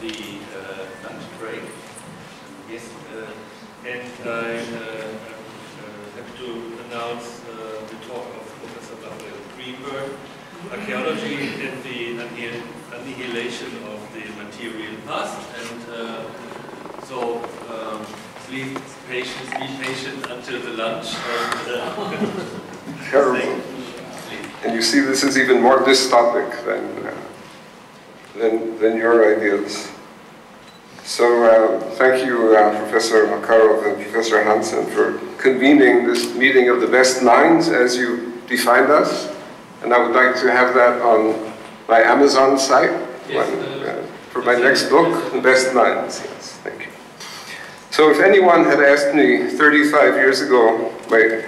the lunch break. Yes, and I have to announce the talk of Professor Рафаэль Grinberg, Archaeology and the Annihilation of the Material Past. And so please be patient until the lunch. Terrible. And you see, this is even more dystopic than your ideas. So thank you, Professor Makarov and Professor Hansen, for convening this meeting of the best minds as you defined us. And I would like to have that on my Amazon site. Yes, for my next book, The Best Minds. Yes, thank you. So if anyone had asked me 35 years ago, wait,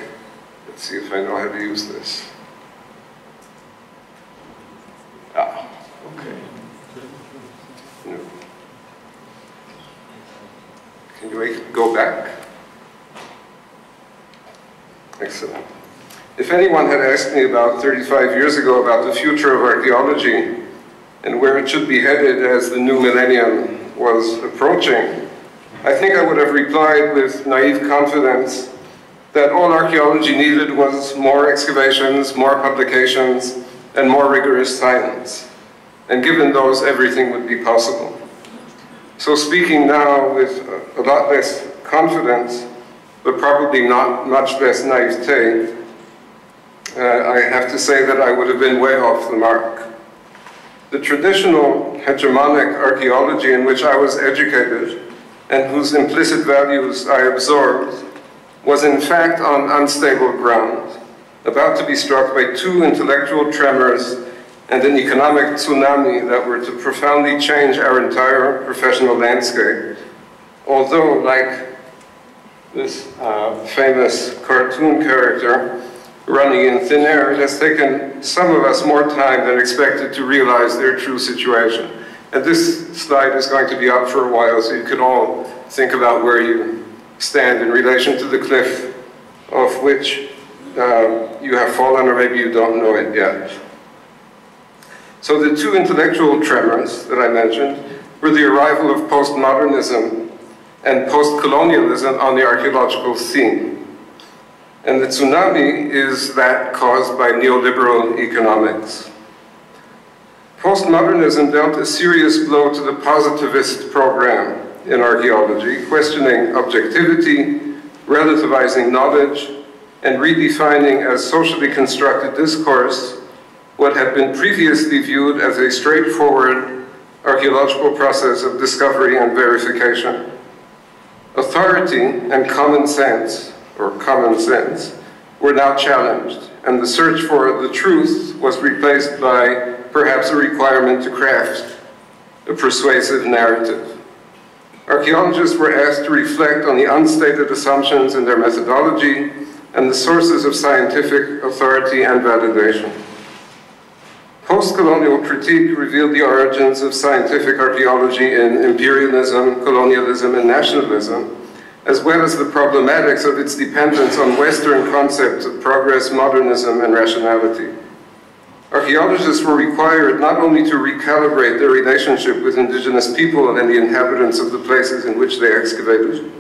let's see if I know how to use this. Ah, okay. No. Can you go back? Excellent. If anyone had asked me about 35 years ago about the future of archaeology and where it should be headed as the new millennium was approaching, I think I would have replied with naive confidence that all archaeology needed was more excavations, more publications, and more rigorous science. And given those, everything would be possible. So speaking now with a lot less confidence, but probably not much less naivete, I have to say that I would have been way off the mark. The traditional hegemonic archaeology in which I was educated and whose implicit values I absorbed was in fact on unstable ground, about to be struck by two intellectual tremors and an economic tsunami that were to profoundly change our entire professional landscape. Although, like this famous cartoon character running in thin air, it has taken some of us more time than expected to realize their true situation. And this slide is going to be up for a while, so you can all think about where you stand in relation to the cliff of which you have fallen, or maybe you don't know it yet. So the two intellectual tremors that I mentioned were the arrival of postmodernism and post-colonialism on the archaeological scene. And the tsunami is that caused by neoliberal economics. Postmodernism dealt a serious blow to the positivist program in archaeology, questioning objectivity, relativizing knowledge, and redefining as socially constructed discourse what had been previously viewed as a straightforward archaeological process of discovery and verification. Authority and common sense were now challenged, and the search for the truth was replaced by perhaps a requirement to craft a persuasive narrative. Archaeologists were asked to reflect on the unstated assumptions in their methodology and the sources of scientific authority and validation. Post-colonial critique revealed the origins of scientific archaeology in imperialism, colonialism, and nationalism, as well as the problematics of its dependence on Western concepts of progress, modernism, and rationality. Archaeologists were required not only to recalibrate their relationship with indigenous people and the inhabitants of the places in which they excavated,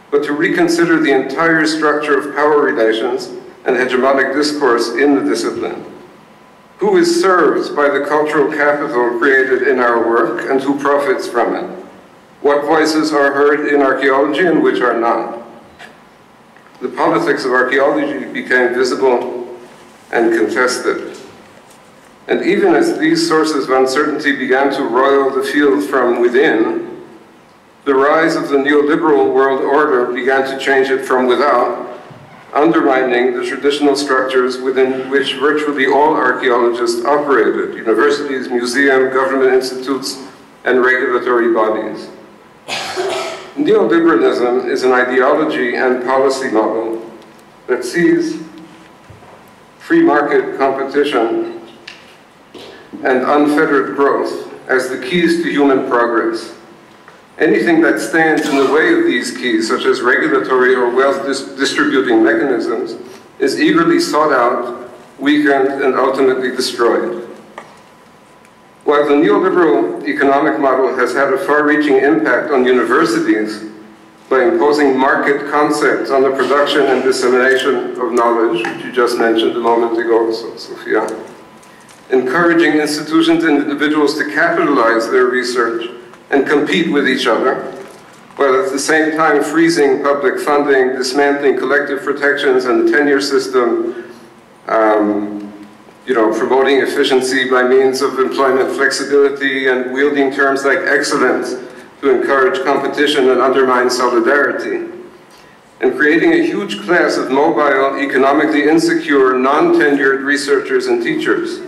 but to reconsider the entire structure of power relations and hegemonic discourse in the discipline. Who is served by the cultural capital created in our work, and who profits from it? What voices are heard in archaeology and which are not? The politics of archaeology became visible and contested. And even as these sources of uncertainty began to roil the field from within, the rise of the neoliberal world order began to change it from without, undermining the traditional structures within which virtually all archaeologists operated: universities, museums, government institutes, and regulatory bodies. Neoliberalism is an ideology and policy model that sees free market competition and unfettered growth as the keys to human progress. Anything that stands in the way of these keys, such as regulatory or wealth distributing mechanisms, is eagerly sought out, weakened, and ultimately destroyed. While the neoliberal economic model has had a far-reaching impact on universities by imposing market concepts on the production and dissemination of knowledge, which you just mentioned a moment ago, Sophia, encouraging institutions and individuals to capitalize their research and compete with each other, while at the same time freezing public funding, dismantling collective protections and the tenure system, promoting efficiency by means of employment flexibility and wielding terms like excellence to encourage competition and undermine solidarity, and creating a huge class of mobile, economically insecure, non-tenured researchers and teachers.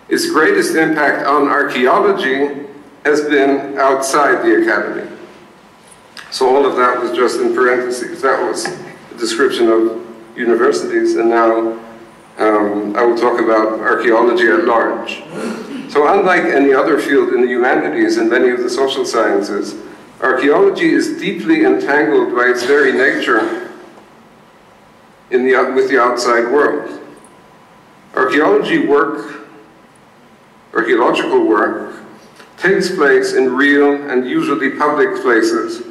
Its greatest impact on archaeology has been outside the academy. So all of that was just in parentheses. That was a description of universities, and now I will talk about archaeology at large. So unlike any other field in the humanities and many of the social sciences, archaeology is deeply entangled by its very nature with the outside world. Archaeological work takes place in real and usually public places,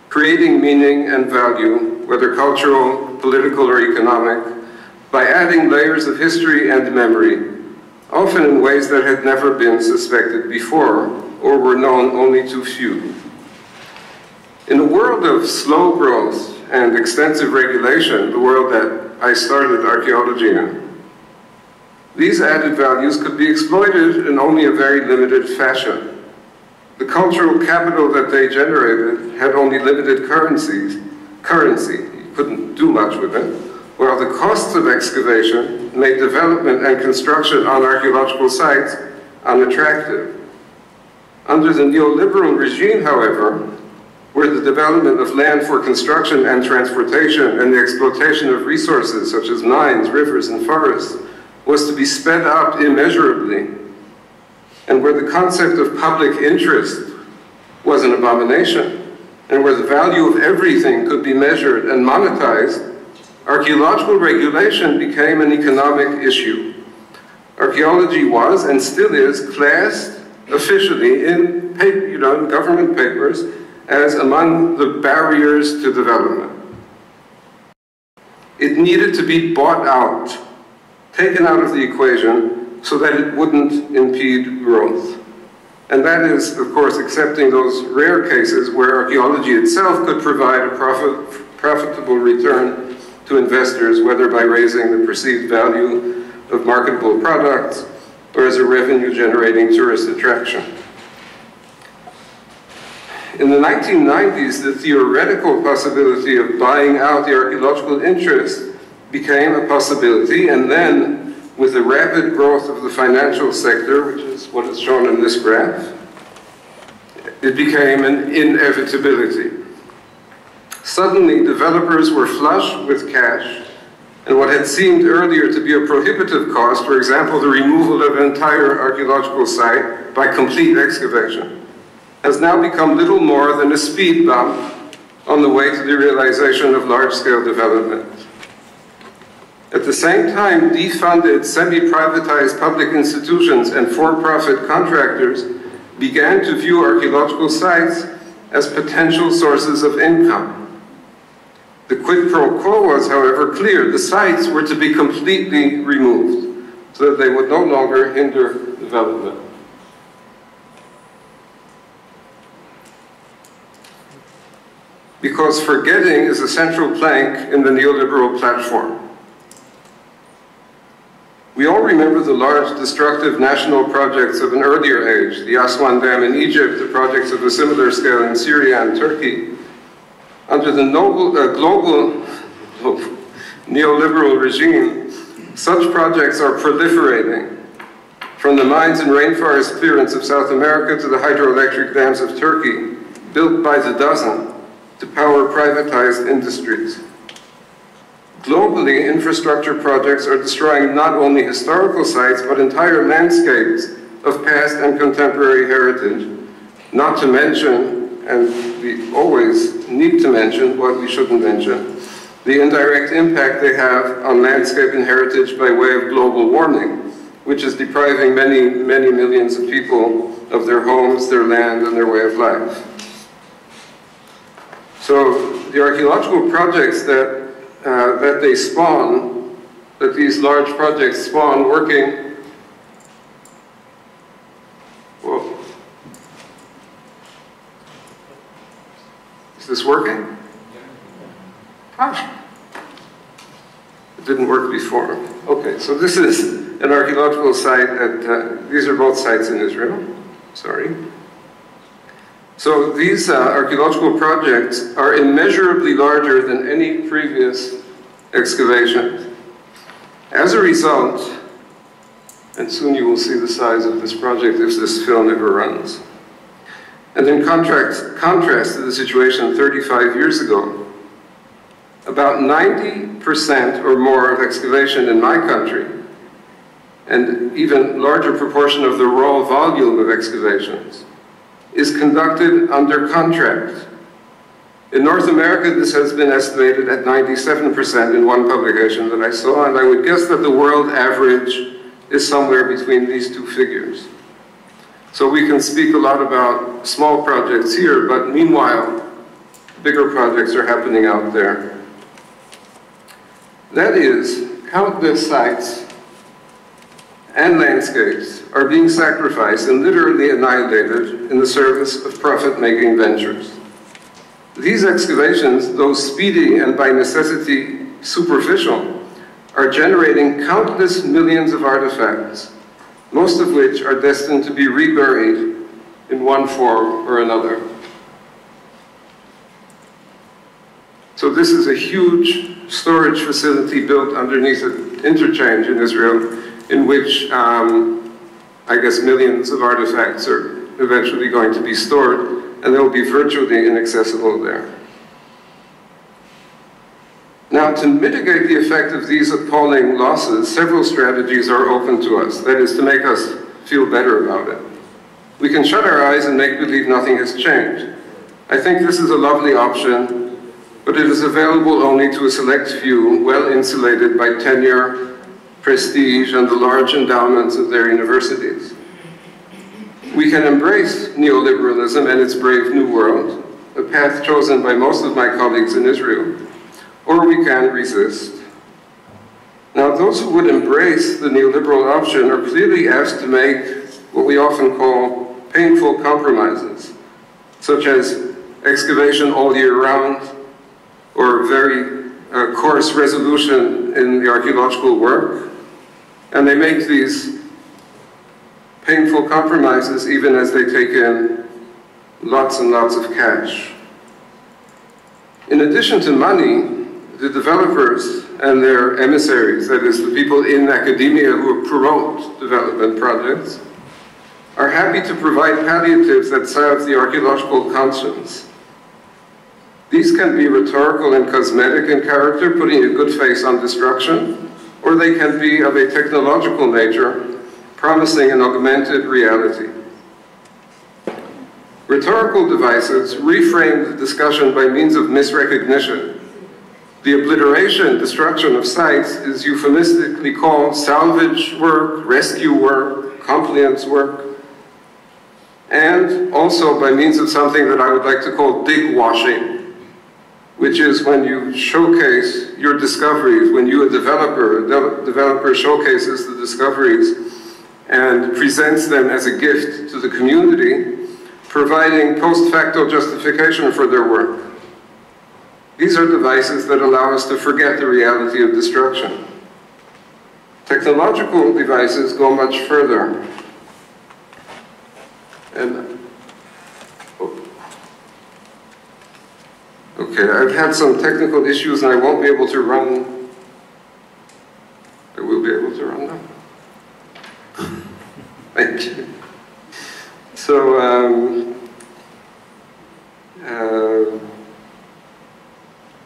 creating meaning and value, whether cultural, political, or economic, by adding layers of history and memory, often in ways that had never been suspected before or were known only to few. In a world of slow growth and extensive regulation, the world that I started archaeology in, these added values could be exploited in only a very limited fashion. The cultural capital that they generated had only limited currency. You couldn't do much with it. While the costs of excavation made development and construction on archaeological sites unattractive. Under the neoliberal regime, however, where the development of land for construction and transportation and the exploitation of resources such as mines, rivers, and forests was to be sped up immeasurably, and where the concept of public interest was an abomination, and where the value of everything could be measured and monetized, archaeological regulation became an economic issue. Archaeology was, and still is, classed officially in government papers as among the barriers to development. It needed to be bought out, taken out of the equation so that it wouldn't impede growth. And that is, of course, excepting those rare cases where archaeology itself could provide a profitable return to investors, whether by raising the perceived value of marketable products or as a revenue-generating tourist attraction. In the 1990s, the theoretical possibility of buying out the archaeological interest became a possibility, and then, with the rapid growth of the financial sector, which is what is shown in this graph, it became an inevitability. Suddenly, developers were flush with cash, and what had seemed earlier to be a prohibitive cost, for example, the removal of an entire archaeological site by complete excavation, has now become little more than a speed bump on the way to the realization of large-scale development. At the same time, defunded, semi-privatized public institutions and for-profit contractors began to view archaeological sites as potential sources of income. The quid pro quo was, however, clear. The sites were to be completely removed so that they would no longer hinder development. Because forgetting is a central plank in the neoliberal platform. We all remember the large destructive national projects of an earlier age, the Aswan Dam in Egypt, the projects of a similar scale in Syria and Turkey. Under the global neoliberal regime, such projects are proliferating, from the mines and rainforest clearance of South America to the hydroelectric dams of Turkey, built by the dozen to power privatized industries. Globally, infrastructure projects are destroying not only historical sites, but entire landscapes of past and contemporary heritage, not to mention, and we always need to mention what we shouldn't mention, the indirect impact they have on landscape and heritage by way of global warming, which is depriving many, many millions of people of their homes, their land, and their way of life. So the archaeological projects that they spawn, that these large projects spawn working, whoa. Is this working? Ah. It didn't work before. Okay, so this is an archaeological site at, these are both sites in Israel, sorry. So these archaeological projects are immeasurably larger than any previous excavation. As a result, and soon you will see the size of this project if this film ever runs. And in contrast to the situation 35 years ago, about 90% or more of excavation in my country, and even larger proportion of the raw volume of excavations, is conducted under contract. In North America, this has been estimated at 97% in one publication that I saw, and I would guess that the world average is somewhere between these two figures. So we can speak a lot about small projects here, but meanwhile, bigger projects are happening out there. That is, countless sites and landscapes are being sacrificed and literally annihilated in the service of profit-making ventures. These excavations, though speedy and by necessity superficial, are generating countless millions of artifacts, most of which are destined to be reburied in one form or another. So this is a huge storage facility built underneath an interchange in Israel, in which I guess millions of artifacts are eventually going to be stored, and they will be virtually inaccessible there. Now, to mitigate the effect of these appalling losses, several strategies are open to us. That is, to make us feel better about it. We can shut our eyes and make believe nothing has changed. I think this is a lovely option, but it is available only to a select few, well insulated by tenure, prestige, and the large endowments of their universities. We can embrace neoliberalism and its brave new world, a path chosen by most of my colleagues in Israel, or we can resist. Now, those who would embrace the neoliberal option are clearly asked to make what we often call painful compromises, such as excavation all year round, or very coarse resolution in the archaeological work, and they make these painful compromises even as they take in lots and lots of cash. In addition to money, the developers and their emissaries, that is, the people in academia who promote development projects, are happy to provide palliatives that salve the archaeological conscience. These can be rhetorical and cosmetic in character, putting a good face on destruction, or they can be of a technological nature, promising an augmented reality. Rhetorical devices reframe the discussion by means of misrecognition. The obliteration, destruction of sites is euphemistically called salvage work, rescue work, compliance work, and also by means of something that I would like to call dig washing, which is when you showcase your discoveries, when you, a developer showcases the discoveries and presents them as a gift to the community, providing post facto justification for their work. These are devices that allow us to forget the reality of destruction. Technological devices go much further. And, okay, I've had some technical issues and I won't be able to run. I will be able to run now. Thank you.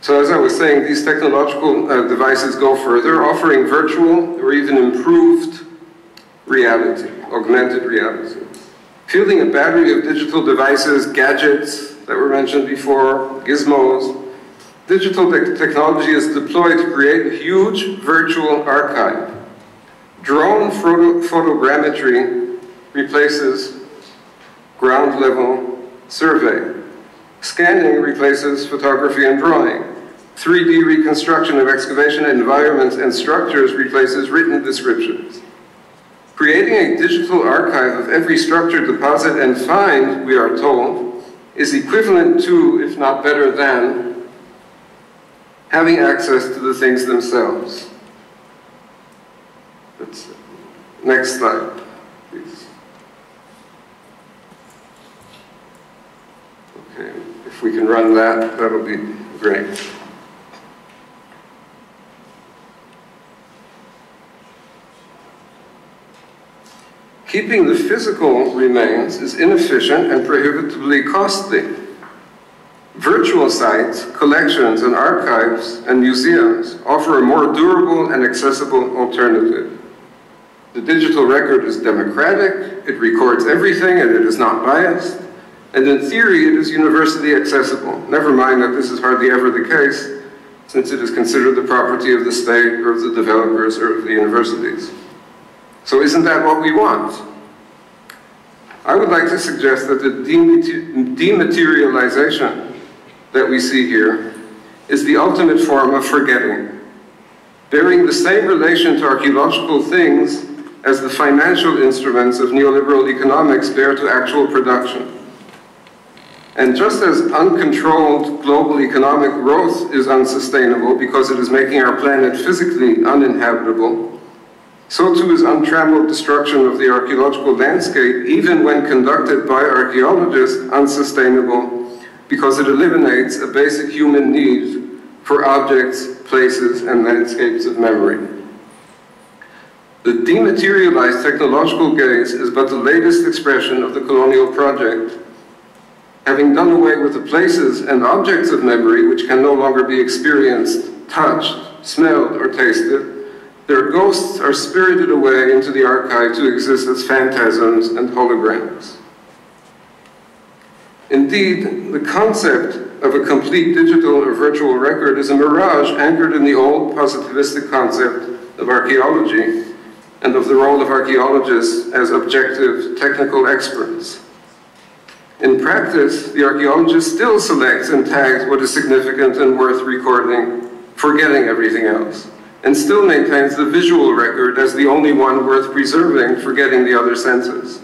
So as I was saying, these technological devices go further, offering virtual or even improved reality, augmented reality. Fielding a battery of digital devices, gadgets that were mentioned before, gizmos, digital technology is deployed to create a huge virtual archive, Drone photogrammetry replaces ground-level survey. Scanning replaces photography and drawing. 3D reconstruction of excavation environments and structures replaces written descriptions. Creating a digital archive of every structure, deposit, and find, we are told, is equivalent to, if not better than, having access to the things themselves. Next slide, please. Okay, if we can run that, that'll be great. Keeping the physical remains is inefficient and prohibitively costly. Virtual sites, collections, and archives and museums offer a more durable and accessible alternative. The digital record is democratic, it records everything, and it is not biased. And in theory, it is universally accessible. Never mind that this is hardly ever the case, since it is considered the property of the state or of the developers or of the universities. So isn't that what we want? I would like to suggest that the dematerialization that we see here is the ultimate form of forgetting, bearing the same relation to archaeological things as the financial instruments of neoliberal economics bear to actual production. And just as uncontrolled global economic growth is unsustainable because it is making our planet physically uninhabitable, so too is untrammeled destruction of the archaeological landscape, even when conducted by archaeologists, unsustainable because it eliminates a basic human need for objects, places, and landscapes of memory. The dematerialized technological gaze is but the latest expression of the colonial project. Having done away with the places and objects of memory which can no longer be experienced, touched, smelled, or tasted, their ghosts are spirited away into the archive to exist as phantasms and holograms. Indeed, the concept of a complete digital or virtual record is a mirage anchored in the old positivistic concept of archaeology and of the role of archaeologists as objective technical experts. In practice, the archaeologist still selects and tags what is significant and worth recording, forgetting everything else, and still maintains the visual record as the only one worth preserving, forgetting the other senses.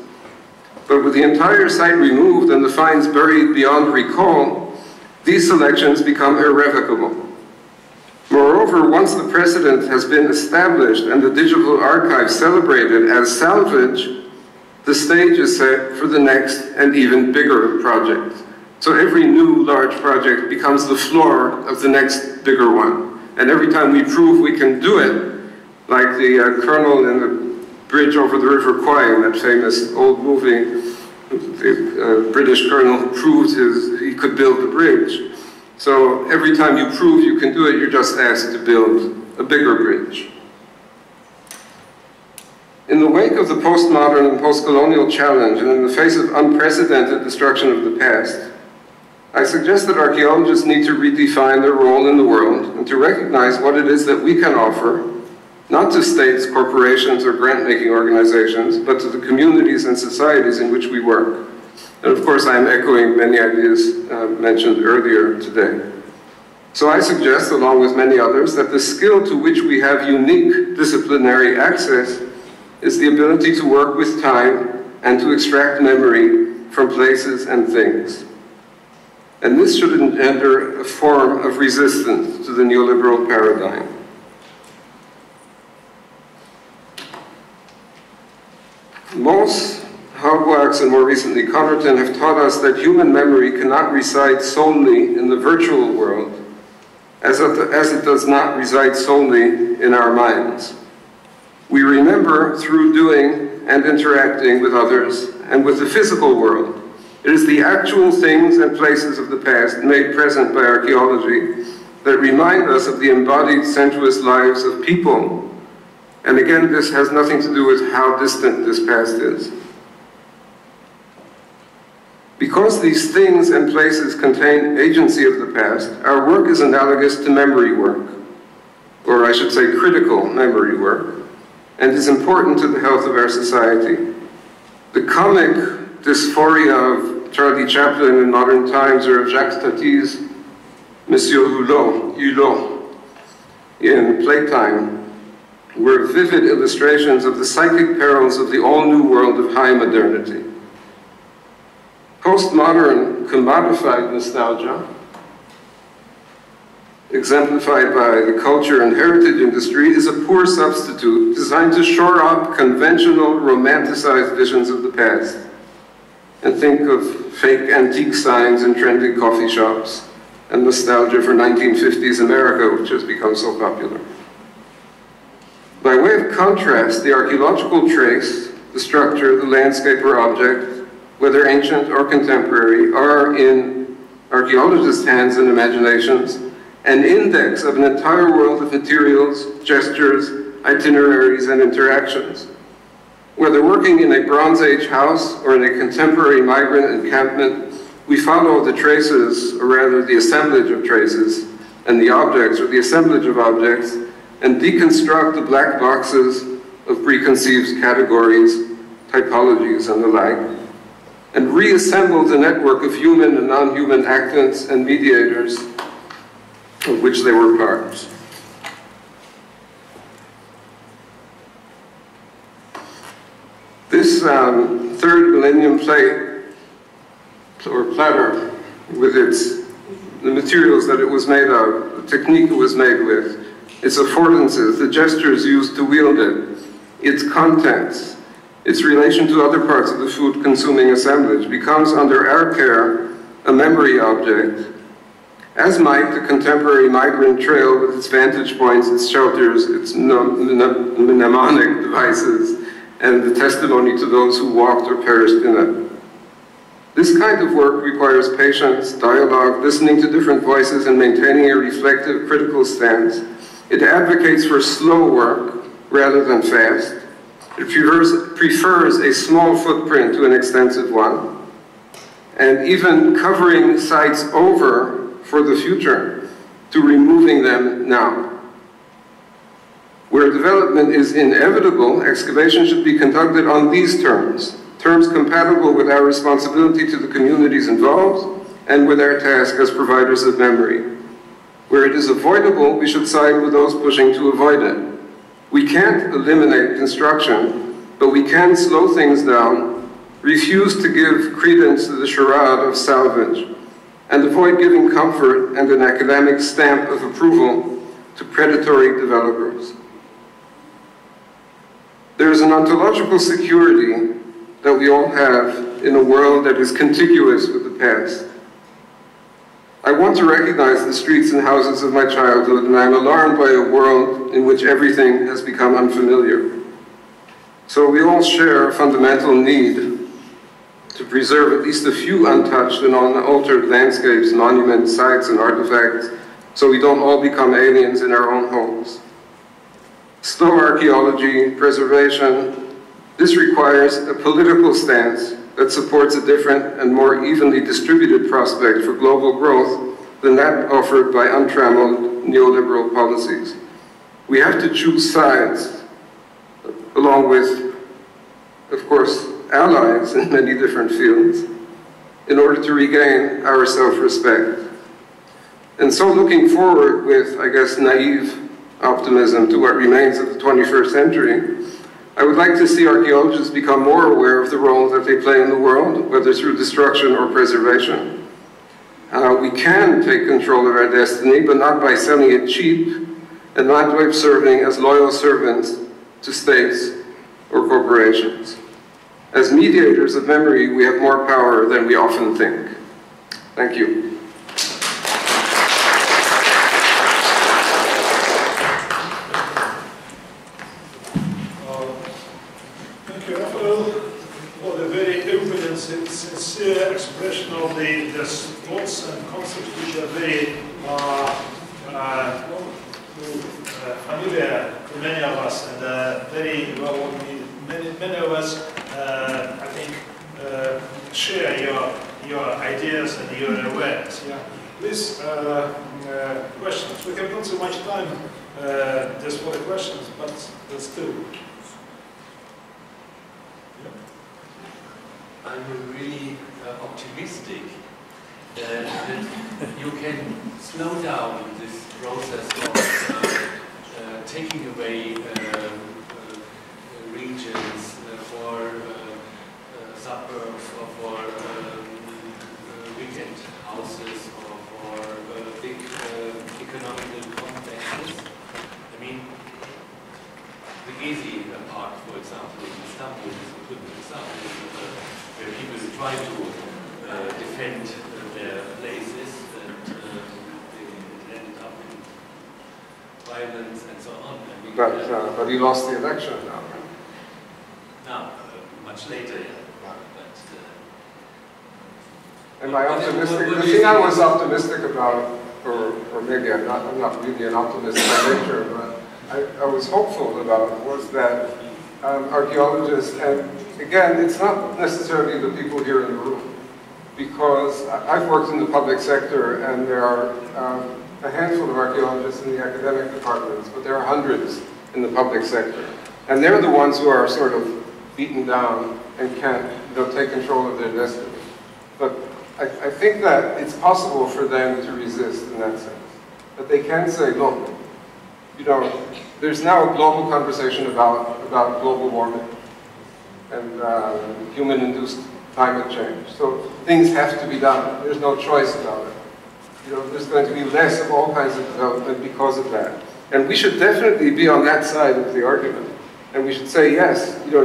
But with the entire site removed and the finds buried beyond recall, these selections become irrevocable. Moreover, once the precedent has been established and the digital archive celebrated as salvage, the stage is set for the next and even bigger project. So every new large project becomes the floor of the next bigger one. And every time we prove we can do it, like the colonel in the bridge over the River Kwai in that famous old movie, the British colonel proved he could build the bridge. So every time you prove you can do it, you're just asked to build a bigger bridge. In the wake of the postmodern and postcolonial challenge, and in the face of unprecedented destruction of the past, I suggest that archaeologists need to redefine their role in the world and to recognize what it is that we can offer, not to states, corporations, or grant-making organizations, but to the communities and societies in which we work. And of course, I am echoing many ideas mentioned earlier today. So I suggest, along with many others, that the skill to which we have unique disciplinary access is the ability to work with time and to extract memory from places and things. And this should engender a form of resistance to the neoliberal paradigm. Moss, Haugwachs, and more recently Connerton have taught us that human memory cannot reside solely in the virtual world, as it does not reside solely in our minds. We remember through doing and interacting with others and with the physical world. It is the actual things and places of the past made present by archaeology that remind us of the embodied sensuous lives of people. And again, this has nothing to do with how distant this past is. Because these things and places contain agency of the past, our work is analogous to memory work, or I should say critical memory work. and is important to the health of our society. The comic dysphoria of Charlie Chaplin in modern times, or of Jacques Tati's Monsieur Hulot in Playtime, were vivid illustrations of the psychic perils of the all-new world of high modernity. Postmodern commodified nostalgia, exemplified by the culture and heritage industry, is a poor substitute designed to shore up conventional, romanticized visions of the past. And think of fake antique signs in trendy coffee shops and nostalgia for 1950s America, which has become so popular. By way of contrast, the archaeological trace, the structure, the landscape or object, whether ancient or contemporary, are in archaeologists' hands and imaginations an index of an entire world of materials, gestures, itineraries, and interactions. Whether working in a Bronze Age house or in a contemporary migrant encampment, we follow the traces, or rather the assemblage of traces, and the objects, or the assemblage of objects, and deconstruct the black boxes of preconceived categories, typologies, and the like, and reassemble the network of human and non-human actants and mediators of which they were parts. This third millennium plate, or platter, with the materials that it was made of, the technique it was made with, its affordances, the gestures used to wield it, its contents, its relation to other parts of the food-consuming assemblage, becomes under our care a memory object, as might the contemporary migrant trail with its vantage points, its shelters, its mnemonic devices, and the testimony to those who walked or perished in it. This kind of work requires patience, dialogue, listening to different voices, and maintaining a reflective, critical stance. It advocates for slow work rather than fast. It prefers a small footprint to an extensive one, and even covering sites over for the future to removing them now. Where development is inevitable, excavation should be conducted on these terms compatible with our responsibility to the communities involved and with our task as providers of memory. Where it is avoidable, we should side with those pushing to avoid it. We can't eliminate construction, but we can slow things down, refuse to give credence to the charade of salvage, and avoid giving comfort and an academic stamp of approval to predatory developers. There is an ontological security that we all have in a world that is contiguous with the past. I want to recognize the streets and houses of my childhood, and I am alarmed by a world in which everything has become unfamiliar. So we all share a fundamental need to preserve at least a few untouched and unaltered landscapes, monuments, sites, and artifacts, so we don't all become aliens in our own homes. Slow archaeology, preservation, this requires a political stance that supports a different and more evenly distributed prospect for global growth than that offered by untrammeled neoliberal policies. We have to choose sides, along with, of course, allies in many different fields, in order to regain our self-respect. And so looking forward with, I guess, naive optimism to what remains of the 21st century, I would like to see archaeologists become more aware of the role that they play in the world, whether through destruction or preservation. We can take control of our destiny, but not by selling it cheap, and not by serving as loyal servants to states or corporations. As mediators of memory, we have more power than we often think. Thank you. Thank you, Raphael, for the very open and sincere expression of the thoughts and concepts which are very familiar to many of us, and very well, many of us, I think, share your ideas and your awareness. Yeah. Please, questions. We have not so much time just for the questions, but still. I'm really optimistic that you can slow down this process of taking away regions for suburbs or for weekend houses or for big economical complexes. I mean, the Gezi Park, for example, in Istanbul is a good example where people try to defend their places and it ended up in violence and so on. I mean, but he lost the election now, right? Now, much later, yeah. Am I optimistic? The thing I was optimistic about, or maybe I'm not really an optimist by nature, but I was hopeful about was that archaeologists, and again, it's not necessarily the people here in the room, because I've worked in the public sector and there are a handful of archaeologists in the academic departments, but there are hundreds in the public sector. And they're the ones who are sort of beaten down and can't take control of their destiny. But I think that it's possible for them to resist in that sense. That they can say, look, you know, there's now a global conversation about global warming and human-induced climate change. So things have to be done. There's no choice about it. You know, there's going to be less of all kinds of development because of that. And we should definitely be on that side of the argument. And we should say, yes, you know,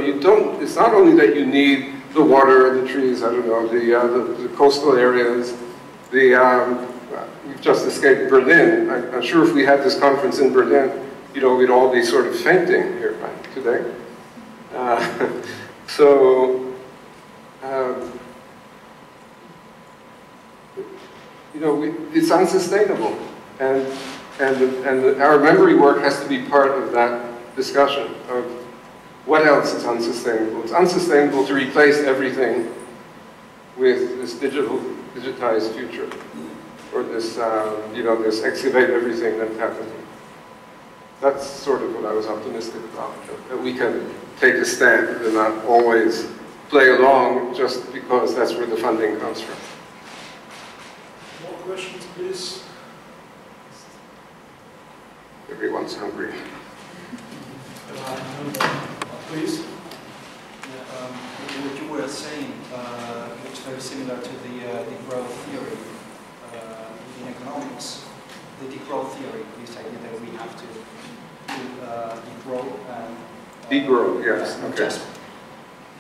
it's not only that you need the water, the trees, I don't know, the coastal areas, we've just escaped Berlin. I'm sure if we had this conference in Berlin, you know, we'd all be sort of fainting here today. You know, it's unsustainable. And our memory work has to be part of that discussion of what else is unsustainable. It's unsustainable to replace everything with this digitized future, or this, you know, this excavate everything that happened. That's sort of what I was optimistic about, that we can take a stand and not always play along just because that's where the funding comes from. More questions, please? Everyone's hungry. Please. Yeah, what you were saying looks very similar to the degrowth theory in economics. The degrowth theory, this idea that we have to degrow and degrow, yes. Okay.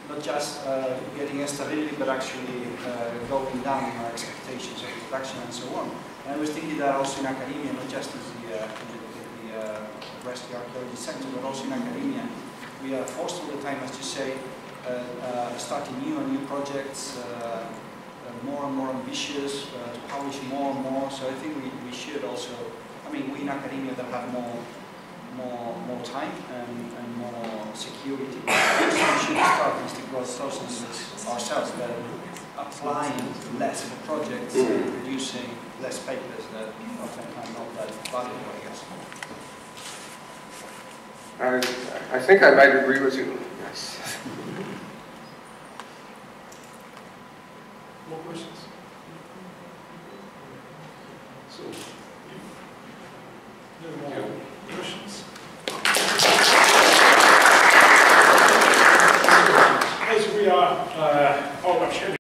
Not just getting stability, but actually going down in our expectations of production and so on. And I was thinking that also in academia, not just in the rest of the archaeology sector, but also in academia, we are forced all the time, as you say, starting new and new projects, more and more ambitious, to publish more and more. So I think we should also, I mean, we in academia that have more time and more security. So we should start these degrowth processes ourselves, that applying less for projects and producing less papers that often are not that valuable, I guess. I think I might agree with you, yes. More questions? So.